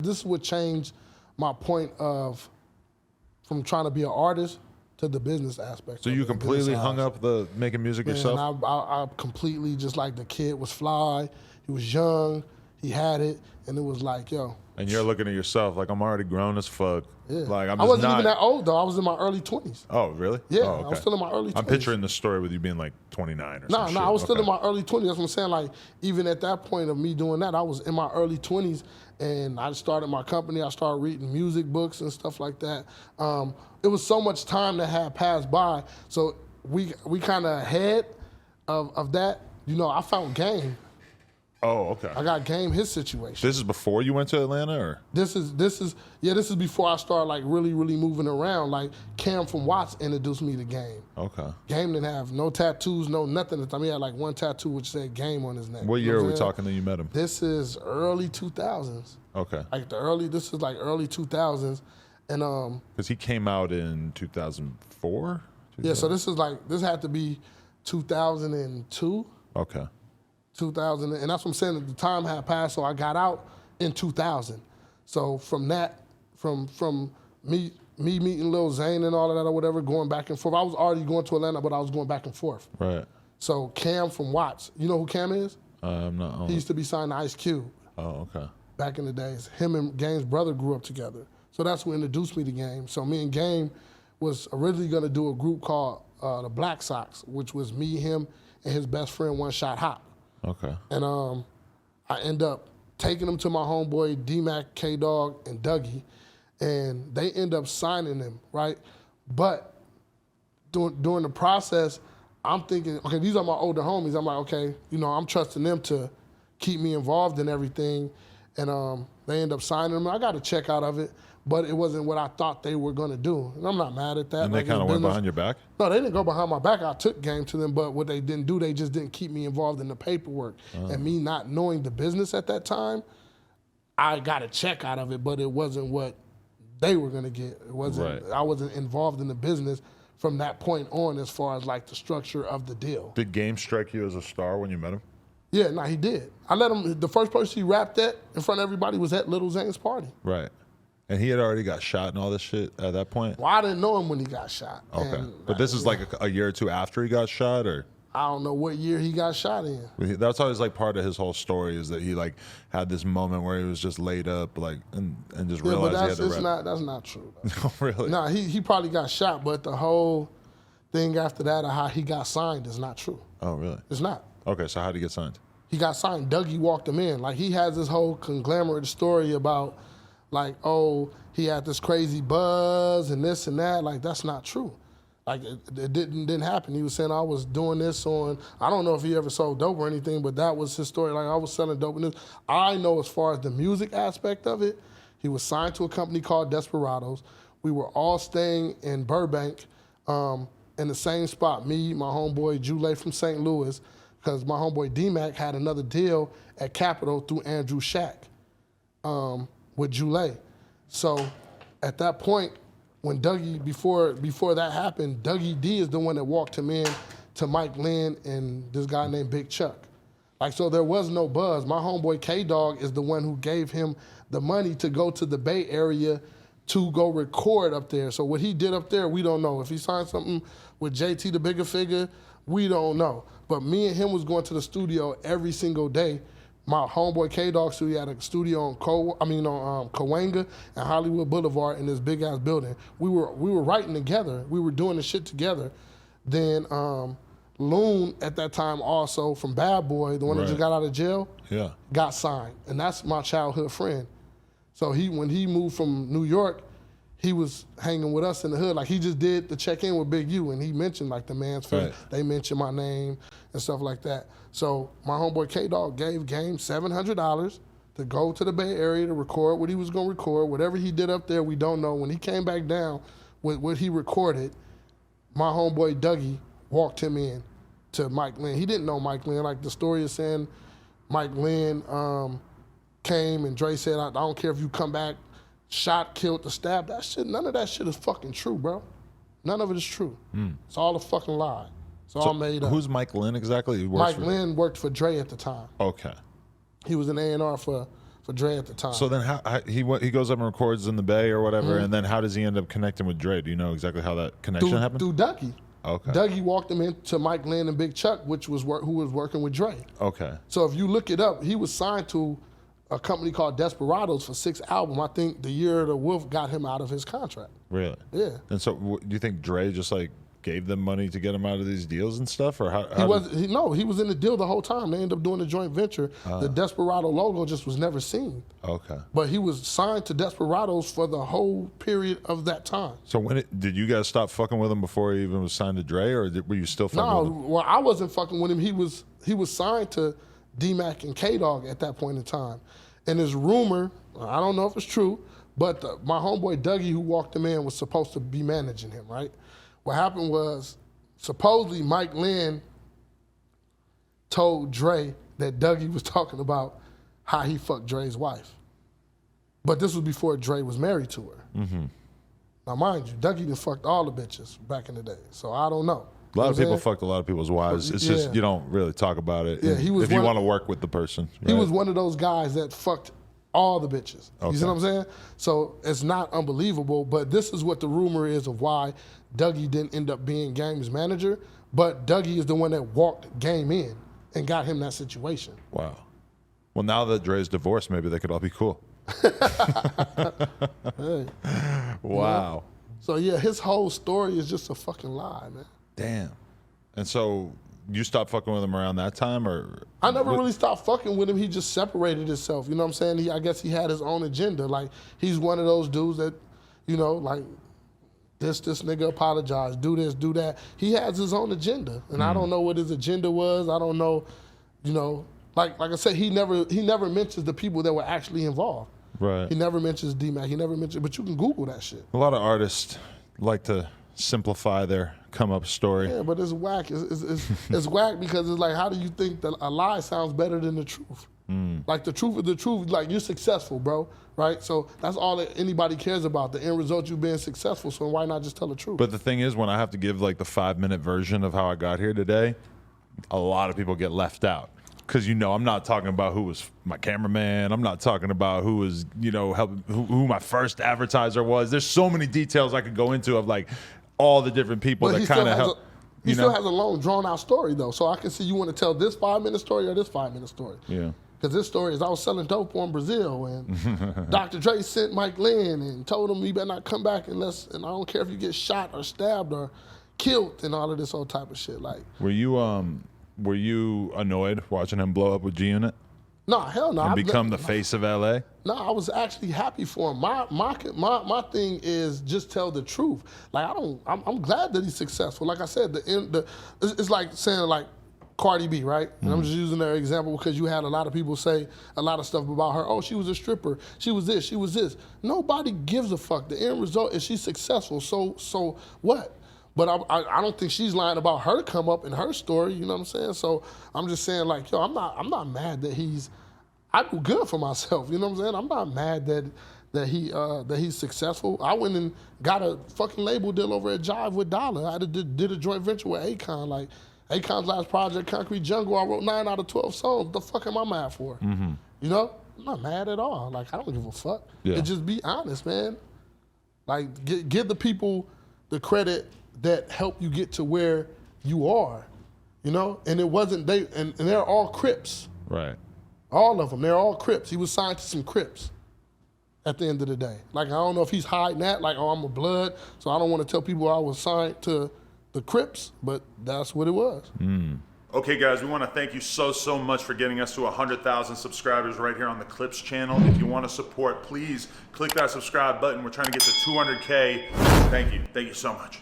This would change my point of from trying to be an artist to the business aspect. So you completely hung up the making music yourself? And I completely just like the kid was fly. He was young. He had it, and it was like, yo. And you're looking at yourself like, I'm already grown as fuck. Yeah. Like, I wasn't even that old though. I was in my early 20s. Oh, really? Yeah, oh, okay. I was still in my early 20s. I'm picturing the story with you being like 29 or something. No, I was still in my early 20s. That's what I'm saying. Like, even at that point of me doing that, I was in my early 20s, and I started my company. I started reading music books and stuff like that. It was so much time that had passed by. So we kind of ahead of that. You know, I found Game. Oh, okay. I got Game his situation. This is before you went to Atlanta, or? This is before I started like really moving around. Like Cam from Watts introduced me to Game. Okay. Game didn't have no tattoos, no nothing. I mean, he had like one tattoo which said Game on his neck. What year are we talking that you met him? This is early 2000s. Okay. Like this is like early 2000s, and because he came out in 2004. Yeah, so this had to be 2002. Okay. 2000, and that's what I'm saying. The time had passed, so I got out in 2000. So from that, from me meeting Lil Zane and all of that or whatever, going back and forth. I was already going to Atlanta, but I was going back and forth. Right. So Cam from Watts, you know who Cam is? I'm not. He used to be signed to Ice Cube. Oh, okay. Back in the days, him and Game's brother grew up together. So that's what introduced me to Game. So me and Game was originally gonna do a group called the Black Sox, which was me, him, and his best friend, One Shot Hop. Okay. And I end up taking him to my homeboy D-Mac, K-Dog, and Dougie, and they end up signing him, right? But during the process, I'm thinking, okay, these are my older homies. I'm like, okay, you know, I'm trusting them to keep me involved in everything, and they end up signing him. I got a check out of it, but it wasn't what I thought they were gonna do, and I'm not mad at that. And they kind of went behind your back? No, they didn't go behind my back. I took Game to them, but what they didn't do, they just didn't keep me involved in the paperwork. And me not knowing the business at that time, I got a check out of it, but it wasn't what they were gonna get. It wasn't. Right. I wasn't involved in the business from that point on, as far as like the structure of the deal. Did Game strike you as a star when you met him? Yeah, he did. I let him. The first person he rapped at in front of everybody was at Lil Zane's party. Right. And he had already got shot and all this shit at that point? Well, I didn't know him when he got shot. Okay. And But this is like a year or two after he got shot, or? I don't know what year he got shot in. That's always like part of his whole story, is that he like had this moment where he was just laid up, like, and just realized he had to rap. That's not true. No, really? No, he probably got shot, but the whole thing after that of how he got signed is not true. Oh, really? It's not. Okay, so how did he get signed? He got signed. Dougie walked him in. Like, he has this whole conglomerate story about, like, oh, he had this crazy buzz and this and that. Like, that's not true. Like, it didn't happen. He was saying I was doing this on, I don't know if he ever sold dope or anything, but that was his story. Like, I was selling dope and this. I know as far as the music aspect of it, he was signed to a company called Desperados. We were all staying in Burbank in the same spot. Me, my homeboy Jule from St. Louis, because my homeboy D-Mac had another deal at Capitol through Andrew Shack with Jule. So at that point, when Dougie, before that happened, Dougie D is the one that walked him in to Mike Lynn and this guy named Big Chuck. Like, so there was no buzz. My homeboy K-Dog is the one who gave him the money to go to the Bay Area to go record up there. So what he did up there, we don't know. If he signed something with JT the Bigger Figure, we don't know. But me and him was going to the studio every single day. My homeboy K-Dog studio had a studio on Cahuenga and Hollywood Boulevard in this big ass building. We were writing together. We were doing the shit together. Then Loon at that time also from Bad Boy, the one that just got out of jail, got signed. And that's my childhood friend. So when he moved from New York, he was hanging with us in the hood. Like, he just did the check-in with Big U, and he mentioned, like, the man's face. Right. They mentioned my name and stuff like that. So my homeboy K-Dog gave Game $700 to go to the Bay Area to record what he was going to record. Whatever he did up there, we don't know. When he came back down with what he recorded, my homeboy Dougie walked him in to Mike Lynn. He didn't know Mike Lynn. Like, the story is saying Mike Lynn came, and Dre said, I don't care if you come back, shot, killed, the stab. That shit, none of that shit is fucking true, bro. None of it is true. It's all a fucking lie. It's all made up. Who's Mike Lynn exactly? Mike Lynn worked for Dre at the time. Okay. He was an A&R for for Dre at the time. So then how he goes up and records in the Bay or whatever, and then how does he end up connecting with Dre? Do you know exactly how that connection happened? Through Dougie. Okay. Dougie walked him into Mike Lynn and Big Chuck, who was working with Dre. Okay. So if you look it up, he was signed to a company called Desperados for 6 albums. I think the year the Wolf got him out of his contract. Really? Yeah. And so do you think Dre just like gave them money to get him out of these deals and stuff, or how he was in the deal the whole time. They ended up doing a joint venture. The Desperado logo just was never seen. Okay. But he was signed to Desperados for the whole period of that time. So did you guys stop fucking with him before he even was signed to Dre, or were you still fucking with him? Well, I wasn't fucking with him. He was signed to D-Mac and K-Dog at that point in time. And there's rumor, I don't know if it's true, but my homeboy Dougie, who walked him in, was supposed to be managing him, right? What happened was, supposedly Mike Lynn told Dre that Dougie was talking about how he fucked Dre's wife. But this was before Dre was married to her. Mm-hmm. Now, mind you, Dougie done fucked all the bitches back in the day, so I don't know. A lot of people fucked a lot of people's wives. It's just you don't really talk about it if you want to work with the person. Right? He was one of those guys that fucked all the bitches. Okay. You see what I'm saying? So it's not unbelievable, but this is what the rumor is of why Dougie didn't end up being Game's manager, but Dougie is the one that walked Game in and got him that situation. Wow. Well, now that Dre's divorced, maybe they could all be cool. Hey. Wow. So yeah, his whole story is just a fucking lie, man. Damn. And so you stopped fucking with him around that time, or? I never really stopped fucking with him. He just separated himself. You know what I'm saying? I guess he had his own agenda. Like, he's one of those dudes that, you know, like, this nigga apologize, do this, do that. He has his own agenda, and I don't know what his agenda was. I don't know, you know. Like I said, he never mentions the people that were actually involved. Right. He never mentions D-Mac. He never mentions, but you can Google that shit. A lot of artists like to simplify their come-up story. Yeah, but it's whack. It's whack because it's like, how do you think that a lie sounds better than the truth? Like, the truth is the truth. Like, you're successful, bro, right? So that's all that anybody cares about, the end result, you being successful. So why not just tell the truth? But the thing is, when I have to give like the 5-minute version of how I got here today, a lot of people get left out. Because, you know, I'm not talking about who was my cameraman. I'm not talking about who was, you know, who my first advertiser was. There's so many details I could go into of like all the different people that kind of help. He still has a long, drawn-out story, though. So I can see you want to tell this 5-minute story or this 5-minute story. Yeah. Because this story is I was selling dope in Brazil, and Dr. Dre sent Mike Lynn and told him, you better not come back and I don't care if you get shot or stabbed or killed and all of this old type of shit. Like, were you annoyed watching him blow up with G-Unit? No, hell no. And become the face of LA? No, I was actually happy for him. My thing is just tell the truth. Like, I'm glad that he's successful. Like I said, it's like saying like Cardi B, right? And I'm just using their example because you had a lot of people say a lot of stuff about her. Oh, she was a stripper. She was this. She was this. Nobody gives a fuck. The end result is she's successful. So what? But I don't think she's lying about her come up in her story. You know what I'm saying? So I'm just saying, like, yo, I'm not mad that I do good for myself. You know what I'm saying? I'm not mad that he's successful. I went and got a fucking label deal over at Jive with Dollar. I did a joint venture with Akon. Like, Akon's last project, Concrete Jungle, I wrote 9 out of 12 songs. What the fuck am I mad for? Mm-hmm. You know? I'm not mad at all. Like, I don't give a fuck. Yeah. And just be honest, man. Like, give the people the credit that help you get to where you are. You know? And it wasn't and they're all Crips. Right. All of them. They're all Crips. He was signed to some Crips at the end of the day. Like, I don't know if he's hiding that, like, oh, I'm a blood, so I don't want to tell people I was signed to the Crips, but that's what it was. Okay, guys, we want to thank you so much for getting us to 100,000 subscribers right here on the Clips channel. If you want to support, please click that subscribe button. We're trying to get to 200K. Thank you so much.